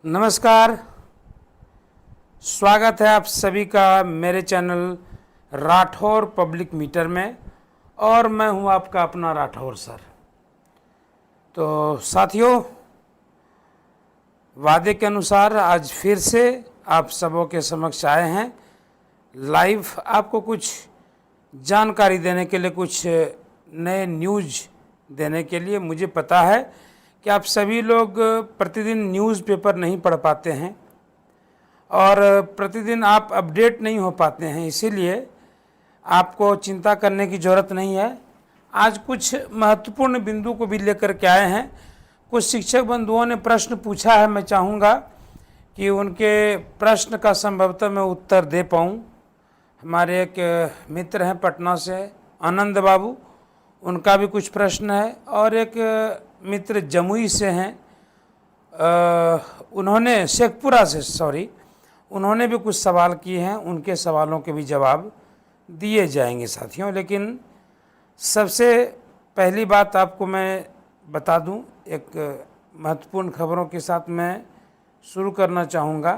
नमस्कार। स्वागत है आप सभी का मेरे चैनल राठौर पब्लिक मीटर में। और मैं हूं आपका अपना राठौर सर। तो साथियों, वादे के अनुसार आज फिर से आप सबों के समक्ष आए हैं लाइव, आपको कुछ जानकारी देने के लिए, कुछ नए न्यूज़ देने के लिए। मुझे पता है कि आप सभी लोग प्रतिदिन न्यूज़पेपर नहीं पढ़ पाते हैं और प्रतिदिन आप अपडेट नहीं हो पाते हैं, इसीलिए आपको चिंता करने की ज़रूरत नहीं है। आज कुछ महत्वपूर्ण बिंदु को भी लेकर के आए हैं। कुछ शिक्षक बंधुओं ने प्रश्न पूछा है, मैं चाहूँगा कि उनके प्रश्न का संभवतः मैं उत्तर दे पाऊँ। हमारे एक मित्र हैं पटना से, आनंद बाबू, उनका भी कुछ प्रश्न है। और एक मित्र जमुई से हैं, उन्होंने शेखपुरा से, सॉरी, उन्होंने भी कुछ सवाल किए हैं। उनके सवालों के भी जवाब दिए जाएंगे साथियों। लेकिन सबसे पहली बात आपको मैं बता दूं, एक महत्वपूर्ण खबरों के साथ मैं शुरू करना चाहूँगा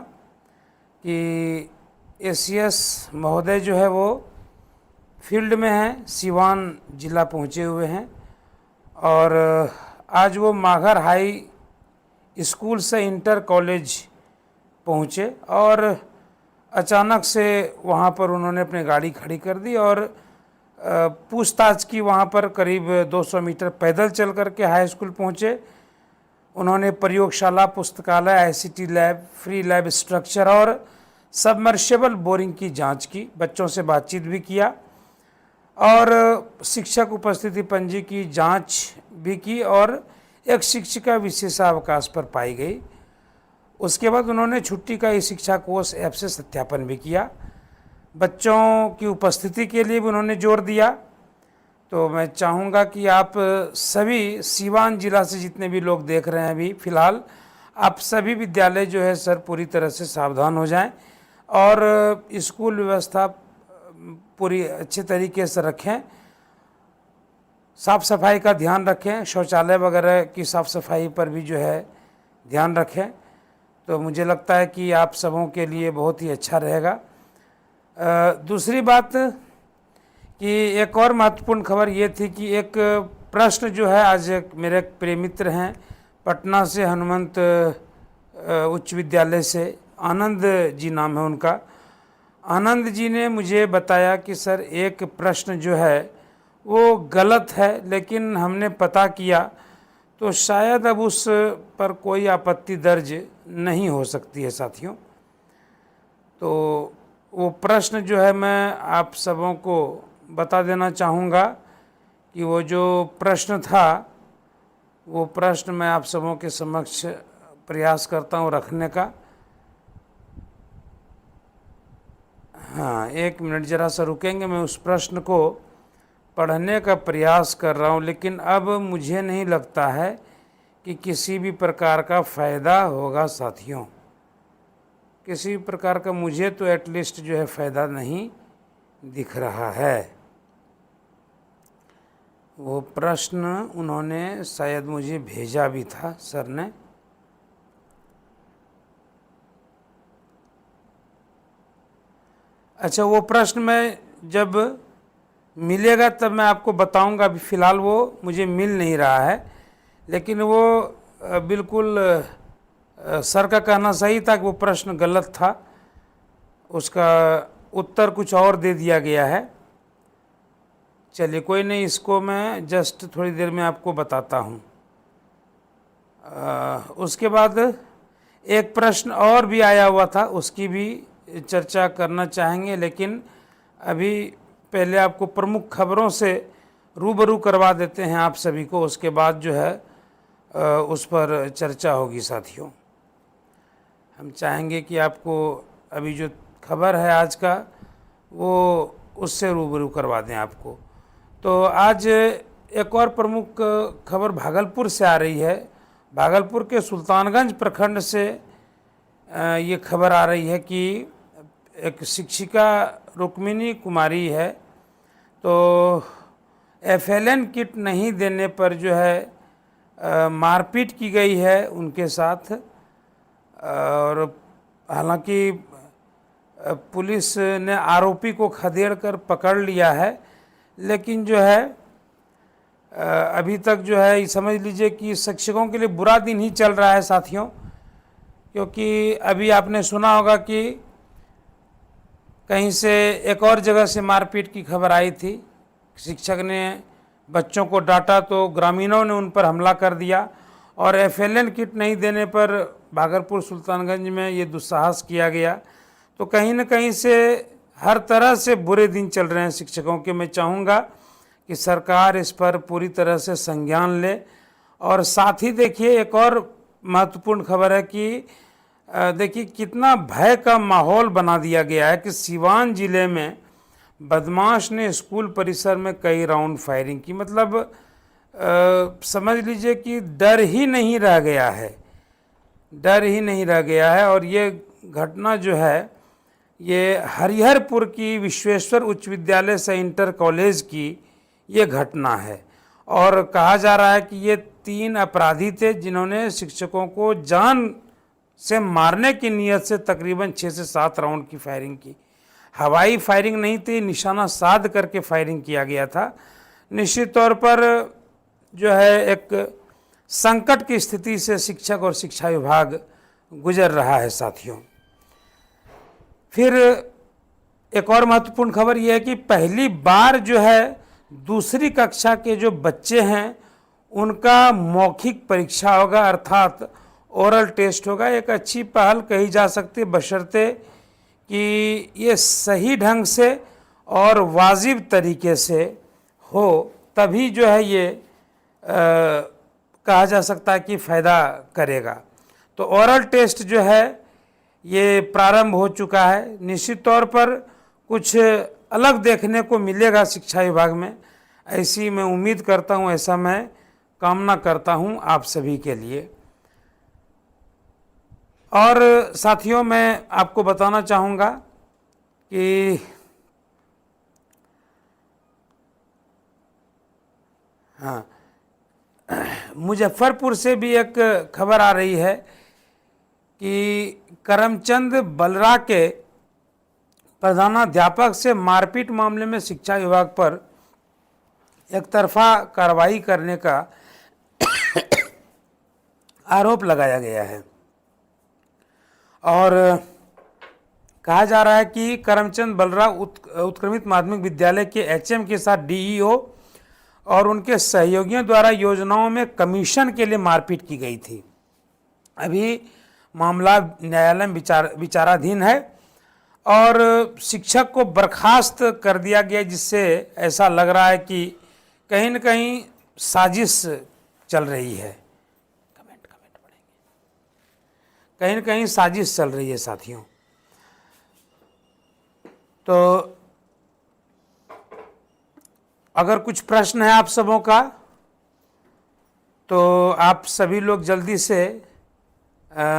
कि एसीएस महोदय जो है वो फील्ड में हैं, सिवान जिला पहुँचे हुए हैं। और आज वो माघर हाई स्कूल से इंटर कॉलेज पहुँचे और अचानक से वहाँ पर उन्होंने अपनी गाड़ी खड़ी कर दी और पूछताछ की। वहाँ पर करीब 200 मीटर पैदल चल करके हाई स्कूल पहुँचे। उन्होंने प्रयोगशाला, पुस्तकालय, ICT lab, free lab structure और सबमर्सिबल बोरिंग की जांच की। बच्चों से बातचीत भी किया और शिक्षक उपस्थिति पंजी की जांच भी की और एक शिक्षिका विशेषावकाश पर पाई गई। उसके बाद उन्होंने छुट्टी का ई शिक्षा कोष ऐप से सत्यापन भी किया। बच्चों की उपस्थिति के लिए भी उन्होंने जोर दिया। तो मैं चाहूँगा कि आप सभी सीवान जिला से जितने भी लोग देख रहे हैं अभी फ़िलहाल, आप सभी विद्यालय जो है सर पूरी तरह से सावधान हो जाएं और स्कूल व्यवस्था पूरी अच्छे तरीके से रखें। साफ़ सफाई का ध्यान रखें, शौचालय वगैरह की साफ़ सफाई पर भी जो है ध्यान रखें। तो मुझे लगता है कि आप सबों के लिए बहुत ही अच्छा रहेगा। दूसरी बात कि एक और महत्वपूर्ण खबर ये थी कि एक प्रश्न जो है, आज एक मेरे प्रिय मित्र हैं पटना से, हनुमंत उच्च विद्यालय से, आनंद जी नाम है उनका। आनंद जी ने मुझे बताया कि सर एक प्रश्न जो है वो गलत है, लेकिन हमने पता किया तो शायद अब उस पर कोई आपत्ति दर्ज नहीं हो सकती है साथियों। तो वो प्रश्न जो है मैं आप सबों को बता देना चाहूँगा कि वो जो प्रश्न था, वो प्रश्न मैं आप सबों के समक्ष प्रयास करता हूँ रखने का। हाँ, एक मिनट ज़रा सा रुकेंगे, मैं उस प्रश्न को पढ़ने का प्रयास कर रहा हूँ। लेकिन अब मुझे नहीं लगता है कि किसी भी प्रकार का फ़ायदा होगा साथियों। किसी भी प्रकार का मुझे तो एटलीस्ट जो है फ़ायदा नहीं दिख रहा है। वो प्रश्न उन्होंने शायद मुझे भेजा भी था सर ने। अच्छा, वो प्रश्न मैं जब मिलेगा तब मैं आपको बताऊंगा। अभी फ़िलहाल वो मुझे मिल नहीं रहा है। लेकिन वो बिल्कुल सर का कहना सही था कि वो प्रश्न गलत था, उसका उत्तर कुछ और दे दिया गया है। चलिए कोई नहीं, इसको मैं जस्ट थोड़ी देर में आपको बताता हूँ। उसके बाद एक प्रश्न और भी आया हुआ था, उसकी भी चर्चा करना चाहेंगे। लेकिन अभी पहले आपको प्रमुख खबरों से रूबरू करवा देते हैं आप सभी को, उसके बाद जो है उस पर चर्चा होगी साथियों। हम चाहेंगे कि आपको अभी जो खबर है आज का, वो उससे रूबरू करवा दें आपको। तो आज एक और प्रमुख खबर भागलपुर से आ रही है। भागलपुर के सुल्तानगंज प्रखंड से ये खबर आ रही है कि एक शिक्षिका रुक्मिणी कुमारी है, तो एफएलएन किट नहीं देने पर जो है मारपीट की गई है उनके साथ। और हालांकि पुलिस ने आरोपी को खदेड़ कर पकड़ लिया है, लेकिन जो है अभी तक जो है ये समझ लीजिए कि शिक्षकों के लिए बुरा दिन ही चल रहा है साथियों। क्योंकि अभी आपने सुना होगा कि कहीं से एक और जगह से मारपीट की खबर आई थी। शिक्षक ने बच्चों को डांटा तो ग्रामीणों ने उन पर हमला कर दिया, और FLN किट नहीं देने पर भागलपुर सुल्तानगंज में ये दुस्साहस किया गया। तो कहीं न कहीं से हर तरह से बुरे दिन चल रहे हैं शिक्षकों के। मैं चाहूँगा कि सरकार इस पर पूरी तरह से संज्ञान ले। और साथ ही देखिए एक और महत्वपूर्ण खबर है कि देखिए कितना भय का माहौल बना दिया गया है कि सिवान जिले में बदमाश ने स्कूल परिसर में कई राउंड फायरिंग की। मतलब समझ लीजिए कि डर ही नहीं रह गया है, डर ही नहीं रह गया है। और ये घटना जो है ये हरिहरपुर की विश्वेश्वर उच्च विद्यालय से इंटर कॉलेज की ये घटना है। और कहा जा रहा है कि ये 3 अपराधी थे जिन्होंने शिक्षकों को जान से मारने की नीयत से तकरीबन 6 से 7 राउंड की फायरिंग की। हवाई फायरिंग नहीं थी, निशाना साध करके फायरिंग किया गया था। निश्चित तौर पर जो है एक संकट की स्थिति से शिक्षक और शिक्षा विभाग गुजर रहा है साथियों। फिर एक और महत्वपूर्ण खबर यह है कि पहली बार जो है दूसरी कक्षा के जो बच्चे हैं उनका मौखिक परीक्षा होगा, अर्थात ओरल टेस्ट होगा। एक अच्छी पहल कही जा सकती है, बशर्ते कि ये सही ढंग से और वाजिब तरीके से हो, तभी जो है ये कहा जा सकता है कि फ़ायदा करेगा। तो ओरल टेस्ट जो है ये प्रारंभ हो चुका है। निश्चित तौर पर कुछ अलग देखने को मिलेगा शिक्षा विभाग में, ऐसी मैं उम्मीद करता हूँ, ऐसा मैं कामना करता हूँ आप सभी के लिए। और साथियों मैं आपको बताना चाहूँगा कि हाँ, मुजफ्फरपुर से भी एक खबर आ रही है कि करमचंद बलरा के प्रधानाध्यापक से मारपीट मामले में शिक्षा विभाग पर एक तरफा कार्रवाई करने का आरोप लगाया गया है। और कहा जा रहा है कि करमचंद बलरा उत्क्रमित माध्यमिक विद्यालय के HM के साथ DEO और उनके सहयोगियों द्वारा योजनाओं में कमीशन के लिए मारपीट की गई थी। अभी मामला न्यायालय में विचाराधीन है और शिक्षक को बर्खास्त कर दिया गया, जिससे ऐसा लग रहा है कि कहीं न कहीं साजिश चल रही है। कमेंट पढ़ेंगे, कहीं न कहीं साजिश चल रही है साथियों। तो अगर कुछ प्रश्न है आप सबों का तो आप सभी लोग जल्दी से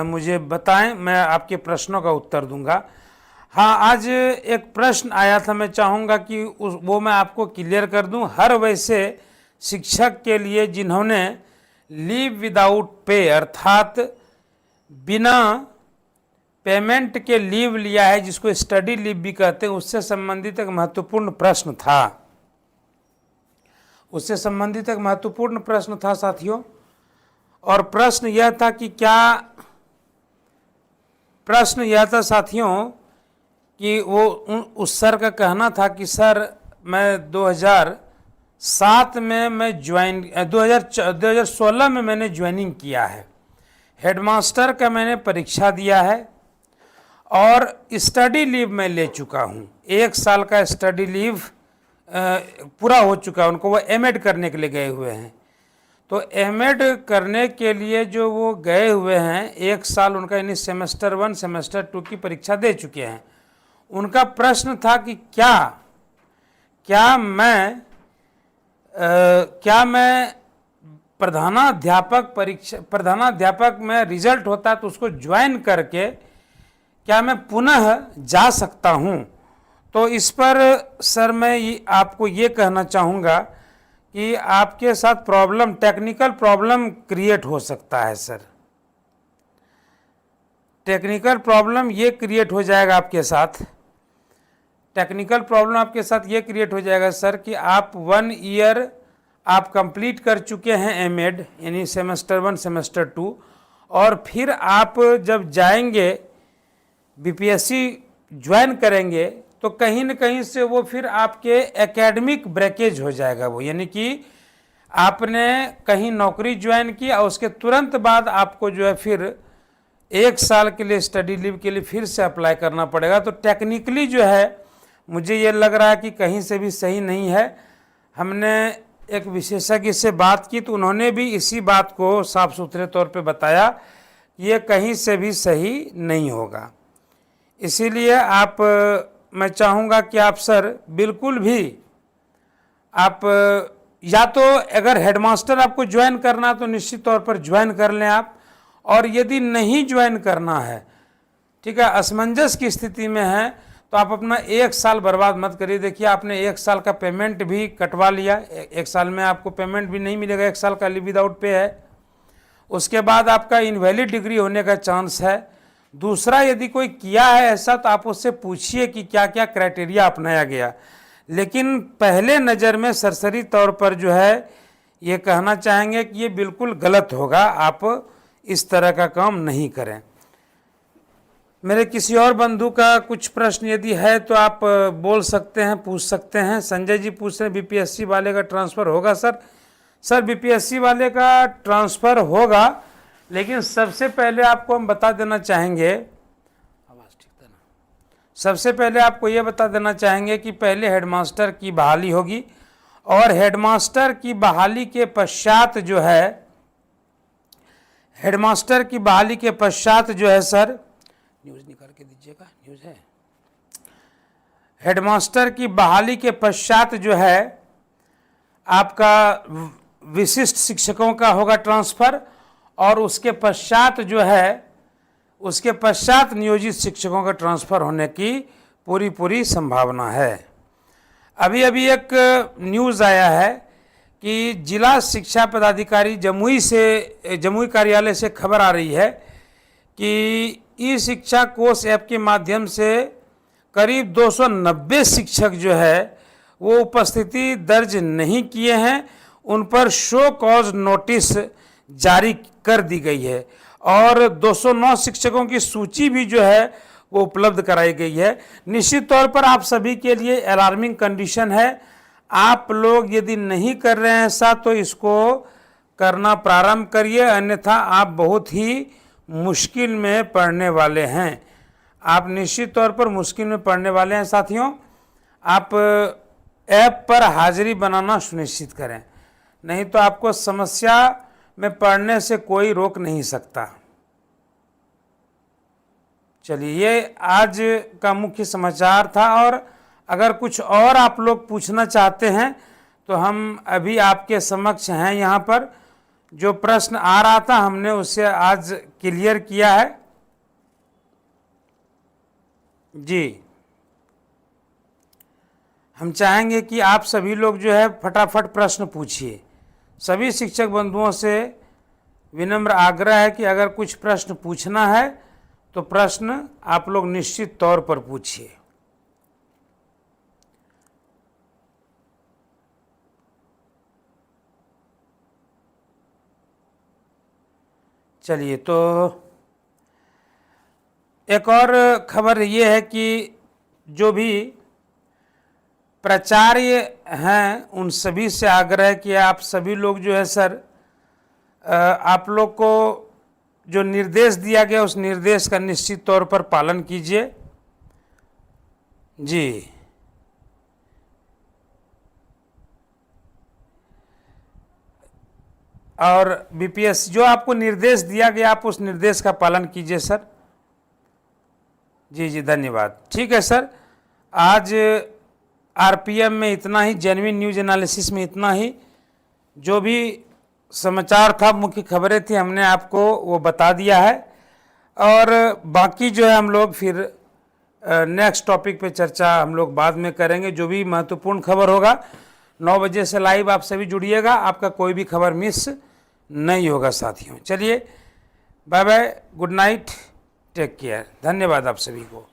मुझे बताएं, मैं आपके प्रश्नों का उत्तर दूंगा। हाँ, आज एक प्रश्न आया था, मैं चाहूँगा कि वो मैं आपको क्लियर कर दूं। हर वैसे शिक्षक के लिए जिन्होंने लीव विदाउट पे अर्थात बिना पेमेंट के लीव लिया है, जिसको स्टडी लीव भी कहते हैं, उससे संबंधित एक महत्वपूर्ण प्रश्न था। उससे संबंधित एक महत्वपूर्ण प्रश्न था साथियों। और प्रश्न यह था कि प्रश्न यह था साथियों कि वो उस सर का कहना था कि सर मैं 2007 में मैं 2016 में मैंने ज्वाइनिंग किया है, हेडमास्टर का मैंने परीक्षा दिया है और स्टडी लीव मैं ले चुका हूँ। 1 साल का स्टडी लीव पूरा हो चुका है उनको, वो M.Ed करने के लिए गए हुए हैं। तो M.Ed करने के लिए जो वो गए हुए हैं, 1 साल उनका यानी सेमेस्टर 1 सेमेस्टर 2 की परीक्षा दे चुके हैं। उनका प्रश्न था कि क्या मैं प्रधानाध्यापक में रिजल्ट होता है तो उसको ज्वाइन करके क्या मैं पुनः जा सकता हूँ। तो इस पर सर मैं आपको ये कहना चाहूँगा कि आपके साथ टेक्निकल प्रॉब्लम क्रिएट हो सकता है सर। टेक्निकल प्रॉब्लम ये क्रिएट हो जाएगा आपके साथ, टेक्निकल प्रॉब्लम आपके साथ ये क्रिएट हो जाएगा सर कि आप 1 ईयर आप कंप्लीट कर चुके हैं एमएड यानी सेमेस्टर 1 सेमेस्टर 2, और फिर आप जब जाएंगे बीपीएससी ज्वाइन करेंगे तो कहीं न कहीं से वो फिर आपके एकेडमिक ब्रेकेज हो जाएगा वो, यानी कि आपने कहीं नौकरी ज्वाइन की और उसके तुरंत बाद आपको जो है फिर 1 साल के लिए स्टडी लीव के लिए फिर से अप्लाई करना पड़ेगा। तो टेक्निकली जो है मुझे ये लग रहा है कि कहीं से भी सही नहीं है। हमने एक विशेषज्ञ से बात की तो उन्होंने भी इसी बात को साफ सुथरे तौर पे बताया कि ये कहीं से भी सही नहीं होगा। इसीलिए आप मैं चाहूँगा कि आप सर बिल्कुल भी आप या तो अगर हेडमास्टर आपको ज्वाइन करना तो निश्चित तौर पर ज्वाइन कर लें आप, और यदि नहीं ज्वाइन करना है, ठीक है, असमंजस की स्थिति में है, तो आप अपना 1 साल बर्बाद मत करिए। देखिए आपने 1 साल का पेमेंट भी कटवा लिया, 1 साल में आपको पेमेंट भी नहीं मिलेगा, 1 साल का लीव विदाउट पे है। उसके बाद आपका इनवैलिड डिग्री होने का चांस है। दूसरा, यदि कोई किया है ऐसा तो आप उससे पूछिए कि क्या क्या क्राइटेरिया अपनाया गया, लेकिन पहले नज़र में सरसरी तौर पर जो है ये कहना चाहेंगे कि ये बिल्कुल गलत होगा, आप इस तरह का काम नहीं करें। मेरे किसी और बंधु का कुछ प्रश्न यदि है तो आप बोल सकते हैं, पूछ सकते हैं। संजय जी पूछ रहे हैं बीपीएससी वाले का ट्रांसफ़र होगा सर? सर बीपीएससी वाले का ट्रांसफ़र होगा, लेकिन सबसे पहले आपको हम बता देना चाहेंगे, आवाज़ ठीक था ना, सबसे पहले आपको ये बता देना चाहेंगे कि पहले हेडमास्टर की बहाली होगी, और हेडमास्टर की बहाली के पश्चात जो है, हेडमास्टर की बहाली के पश्चात जो है सर, न्यूज़ निकाल के दीजिएगा, न्यूज़ है। हेडमास्टर की बहाली के पश्चात जो है आपका विशिष्ट शिक्षकों का होगा ट्रांसफ़र, और उसके पश्चात जो है, उसके पश्चात नियोजित शिक्षकों का ट्रांसफ़र होने की पूरी संभावना है। अभी एक न्यूज़ आया है कि जिला शिक्षा पदाधिकारी जमुई कार्यालय से खबर आ रही है कि ई शिक्षा कोष ऐप के माध्यम से करीब 290 शिक्षक जो है वो उपस्थिति दर्ज नहीं किए हैं, उन पर शो कॉज नोटिस जारी कर दी गई है, और 209 शिक्षकों की सूची भी जो है वो उपलब्ध कराई गई है। निश्चित तौर पर आप सभी के लिए अलार्मिंग कंडीशन है। आप लोग यदि नहीं कर रहे हैं ऐसा तो इसको करना प्रारंभ करिए, अन्यथा आप बहुत ही मुश्किल में पड़ने वाले हैं। आप निश्चित तौर पर मुश्किल में पड़ने वाले हैं साथियों। आप ऐप पर हाजिरी बनाना सुनिश्चित करें, नहीं तो आपको समस्या में पढ़ने से कोई रोक नहीं सकता। चलिए, ये आज का मुख्य समाचार था, और अगर कुछ और आप लोग पूछना चाहते हैं तो हम अभी आपके समक्ष हैं। यहाँ पर जो प्रश्न आ रहा था हमने उसे आज क्लियर किया है जी। हम चाहेंगे कि आप सभी लोग जो है फटाफट प्रश्न पूछिए। सभी शिक्षक बंधुओं से विनम्र आग्रह है कि अगर कुछ प्रश्न पूछना है तो प्रश्न आप लोग निश्चित तौर पर पूछिए। चलिए, तो एक और खबर ये है कि जो भी प्राचार्य हैं उन सभी से आग्रह कि आप सभी लोग जो है सर, आप लोग को जो निर्देश दिया गया उस निर्देश का निश्चित तौर पर पालन कीजिए जी। और बीपीएस जो आपको निर्देश दिया गया आप उस निर्देश का पालन कीजिए सर। जी धन्यवाद। ठीक है सर, आज आरपीएम में इतना ही, जेन्युइन न्यूज एनालिसिस में इतना ही। जो भी समाचार था, मुख्य खबरें थी, हमने आपको वो बता दिया है, और बाकी जो है हम लोग फिर नेक्स्ट टॉपिक पे चर्चा हम लोग बाद में करेंगे। जो भी महत्वपूर्ण खबर होगा 9 बजे से लाइव आप सभी जुड़िएगा, आपका कोई भी खबर मिस नहीं होगा साथियों। चलिए, bye bye, good night. Take care. धन्यवाद आप सभी को।